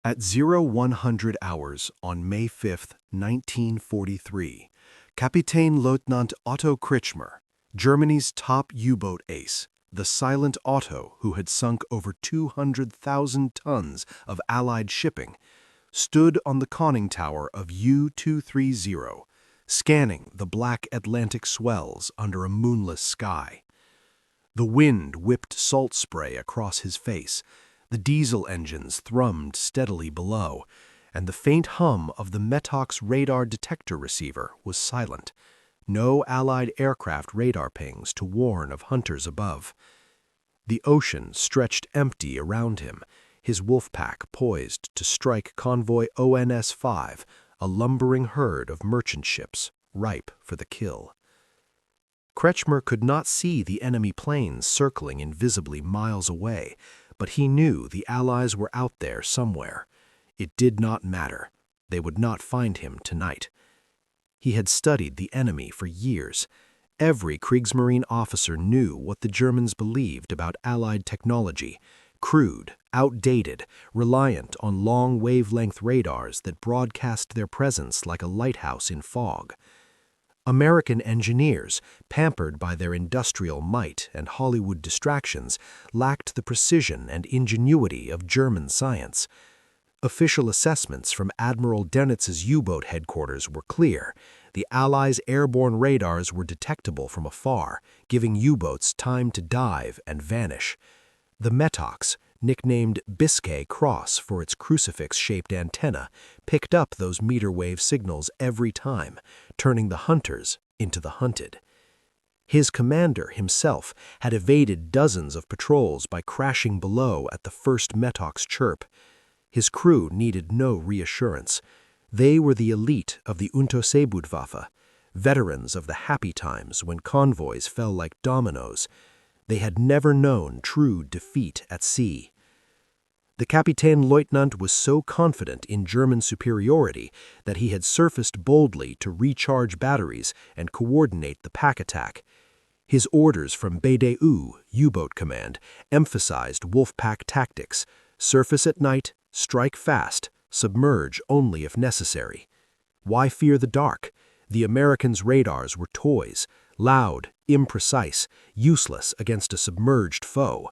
At 0100 hours on May 5, 1943, Kapitänleutnant Otto Kretschmer, Germany's top U-boat ace, the silent Otto who had sunk over 200,000 tons of Allied shipping, stood on the conning tower of U-230, scanning the black Atlantic swells under a moonless sky. The wind whipped salt spray across his face, the diesel engines thrummed steadily below, and the faint hum of the Metox radar detector receiver was silent. No Allied aircraft radar pings to warn of hunters above. The ocean stretched empty around him, his wolf pack poised to strike convoy ONS-5, a lumbering herd of merchant ships ripe for the kill. Kretschmer could not see the enemy planes circling invisibly miles away, but he knew the Allies were out there somewhere. It did not matter. They would not find him tonight. He had studied the enemy for years. Every Kriegsmarine officer knew what the Germans believed about Allied technology: crude, outdated, reliant on long wavelength radars that broadcast their presence like a lighthouse in fog. American engineers, pampered by their industrial might and Hollywood distractions, lacked the precision and ingenuity of German science. Official assessments from Admiral Dönitz's U-boat headquarters were clear. The Allies' airborne radars were detectable from afar, giving U-boats time to dive and vanish. The Metox, nicknamed Biscay Cross for its crucifix-shaped antenna, picked up those meter-wave signals every time, turning the hunters into the hunted. His commander himself had evaded dozens of patrols by crashing below at the first Metox chirp. His crew needed no reassurance. They were the elite of the Unterseebootwaffe, veterans of the happy times when convoys fell like dominoes. They had never known true defeat at sea. The Kapitänleutnant was so confident in German superiority that he had surfaced boldly to recharge batteries and coordinate the pack attack. His orders from BDU, U-boat command, emphasized Wolfpack tactics: surface at night, strike fast, submerge only if necessary. Why fear the dark? The Americans' radars were toys, loud, imprecise, useless against a submerged foe.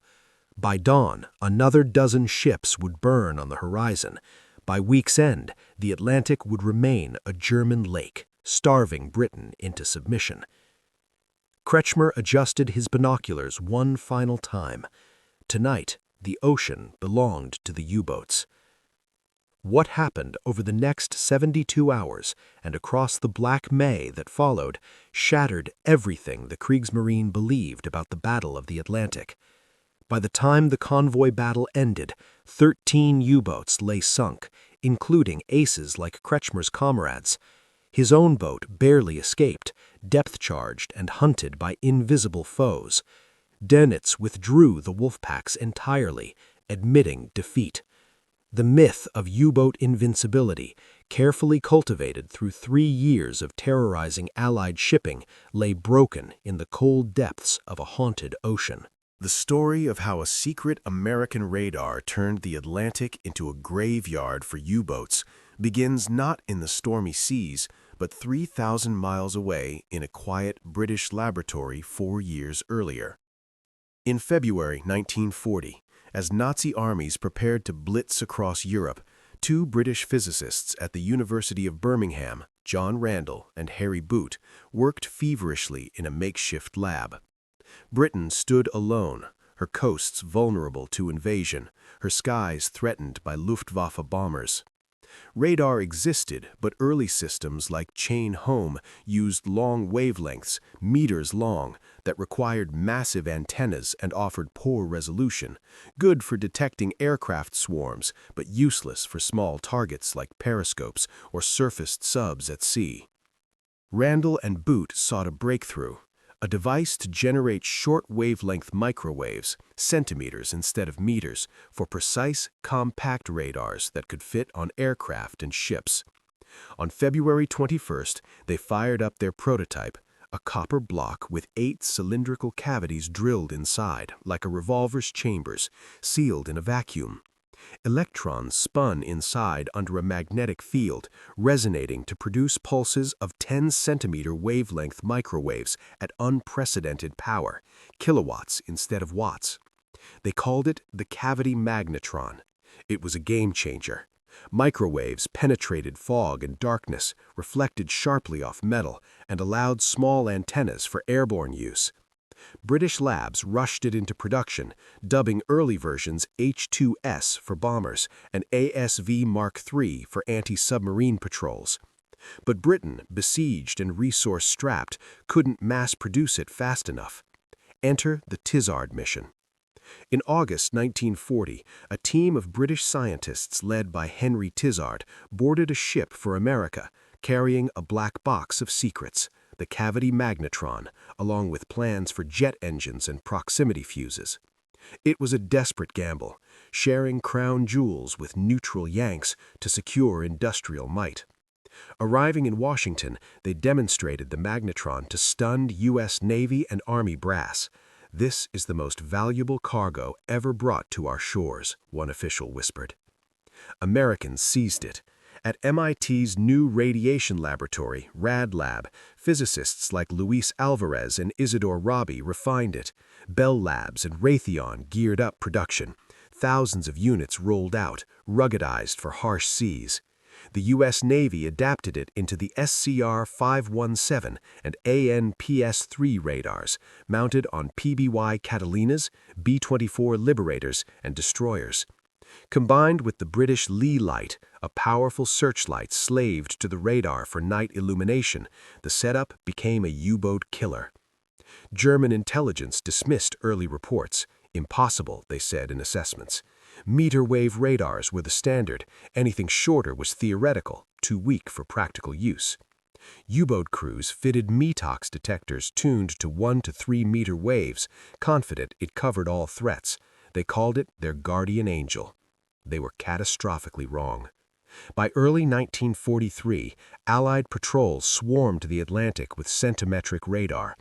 By dawn, another dozen ships would burn on the horizon. By week's end, the Atlantic would remain a German lake, starving Britain into submission. Kretschmer adjusted his binoculars one final time. Tonight, the ocean belonged to the U-boats. What happened over the next 72 hours and across the black May that followed shattered everything the Kriegsmarine believed about the Battle of the Atlantic. By the time the convoy battle ended, 13 U-boats lay sunk, including aces like Kretschmer's comrades. His own boat barely escaped, depth-charged and hunted by invisible foes. Dönitz withdrew the Wolfpacks entirely, admitting defeat. The myth of U-boat invincibility, carefully cultivated through 3 years of terrorizing Allied shipping, lay broken in the cold depths of a haunted ocean. The story of how a secret American radar turned the Atlantic into a graveyard for U-boats begins not in the stormy seas, but 3,000 miles away in a quiet British laboratory 4 years earlier. In February 1940, as Nazi armies prepared to blitz across Europe, 2 British physicists at the University of Birmingham, John Randall and Harry Boot, worked feverishly in a makeshift lab. Britain stood alone, her coasts vulnerable to invasion, her skies threatened by Luftwaffe bombers. Radar existed, but early systems like Chain Home used long wavelengths, meters long, that required massive antennas and offered poor resolution, good for detecting aircraft swarms, but useless for small targets like periscopes or surfaced subs at sea. Randall and Boot sought a breakthrough, a device to generate short-wavelength microwaves, centimeters instead of meters, for precise, compact radars that could fit on aircraft and ships. On February 21st, they fired up their prototype, a copper block with 8 cylindrical cavities drilled inside, like a revolver's chambers, sealed in a vacuum. Electrons spun inside under a magnetic field, resonating to produce pulses of 10-centimeter wavelength microwaves at unprecedented power, kilowatts instead of watts. They called it the cavity magnetron. It was a game changer. Microwaves penetrated fog and darkness, reflected sharply off metal, and allowed small antennas for airborne use. British labs rushed it into production, dubbing early versions H-2S for bombers and ASV Mark III for anti-submarine patrols. But Britain, besieged and resource-strapped, couldn't mass-produce it fast enough. Enter the Tizard mission. In August 1940, a team of British scientists led by Henry Tizard boarded a ship for America, carrying a black box of secrets, the cavity magnetron, along with plans for jet engines and proximity fuses. It was a desperate gamble, sharing crown jewels with neutral Yanks to secure industrial might. Arriving in Washington, they demonstrated the magnetron to stunned U.S. Navy and Army brass. "This is the most valuable cargo ever brought to our shores," one official whispered. Americans seized it. At MIT's new radiation laboratory, Rad Lab, physicists like Luis Alvarez and Isidore Rabi refined it. Bell Labs and Raytheon geared up production. Thousands of units rolled out, ruggedized for harsh seas. The U.S. Navy adapted it into the SCR-517 and ANPS-3 radars, mounted on PBY Catalinas, B-24 Liberators, and destroyers. Combined with the British Leigh Light, a powerful searchlight slaved to the radar for night illumination, the setup became a U-boat killer. German intelligence dismissed early reports. Impossible, they said in assessments. Meter-wave radars were the standard. Anything shorter was theoretical, too weak for practical use. U-boat crews fitted Metox detectors tuned to 1 to 3 meter waves, confident it covered all threats. They called it their guardian angel. They were catastrophically wrong. By early 1943, Allied patrols swarmed the Atlantic with centimetric radar.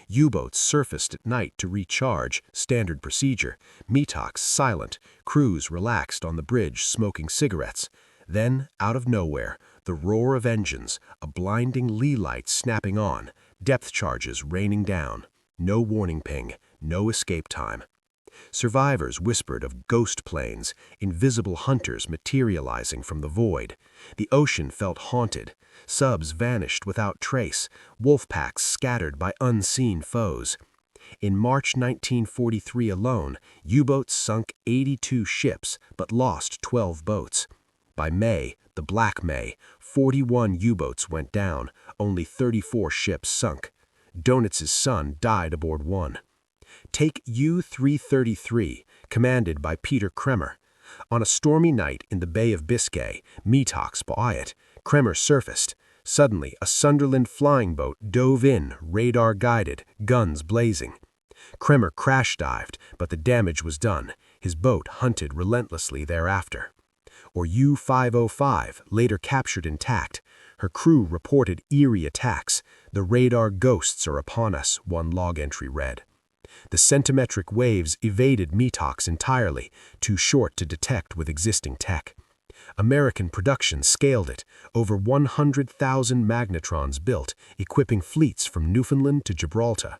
U-boats surfaced at night to recharge, standard procedure. Metox silent, crews relaxed on the bridge smoking cigarettes. Then, out of nowhere, the roar of engines, a blinding Leigh Light snapping on, depth charges raining down. No warning ping, no escape time. Survivors whispered of ghost planes, invisible hunters materializing from the void. The ocean felt haunted. Subs vanished without trace, wolf packs scattered by unseen foes. In March 1943 alone, U-boats sunk 82 ships but lost 12 boats. By May, the Black May, 41 U-boats went down, only 34 ships sunk. Dönitz's son died aboard one. Take U-333, commanded by Peter Kremer. On a stormy night in the Bay of Biscay, Metox by it, Kremer surfaced. Suddenly, a Sunderland flying boat dove in, radar-guided, guns blazing. Kremer crash-dived, but the damage was done. His boat hunted relentlessly thereafter. Or U-505, later captured intact. Her crew reported eerie attacks. "The radar ghosts are upon us," one log entry read. The centimetric waves evaded Metox entirely, too short to detect with existing tech. American production scaled it, over 100,000 magnetrons built, equipping fleets from Newfoundland to Gibraltar.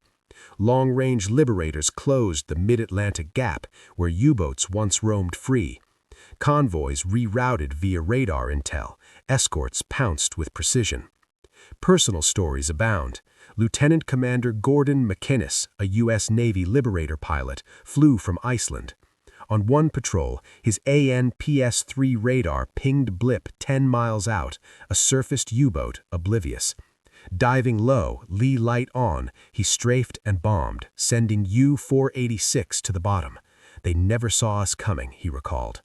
Long-range Liberators closed the mid-Atlantic gap, where U-boats once roamed free. Convoys rerouted via radar intel, escorts pounced with precision. Personal stories abound. Lieutenant Commander Gordon McInnes, a U.S. Navy Liberator pilot, flew from Iceland. On one patrol, his ANPS-3 radar pinged blip 10 miles out, a surfaced U-boat, oblivious. Diving low, Leigh Light on, he strafed and bombed, sending U-486 to the bottom. "They never saw us coming," he recalled.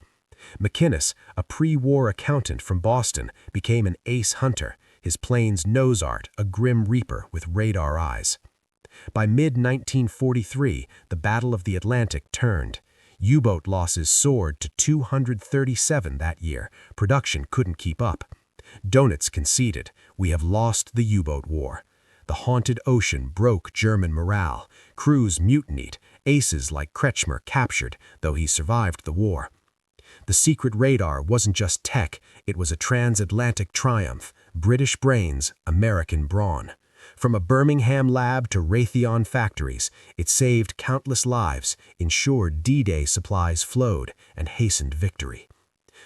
McInnes, a pre-war accountant from Boston, became an ace hunter, his plane's nose art a grim reaper with radar eyes. By mid-1943, the Battle of the Atlantic turned. U-boat losses soared to 237 that year. Production couldn't keep up. Dönitz conceded, "We have lost the U-boat war." The haunted ocean broke German morale. Crews mutinied, aces like Kretschmer captured, though he survived the war. The secret radar wasn't just tech, it was a transatlantic triumph. British brains, American brawn. From a Birmingham lab to Raytheon factories, it saved countless lives, ensured D-Day supplies flowed, and hastened victory.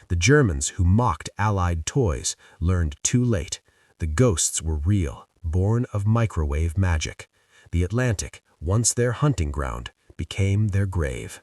The Germans who mocked Allied toys learned too late. The ghosts were real, born of microwave magic. The Atlantic, once their hunting ground, became their grave.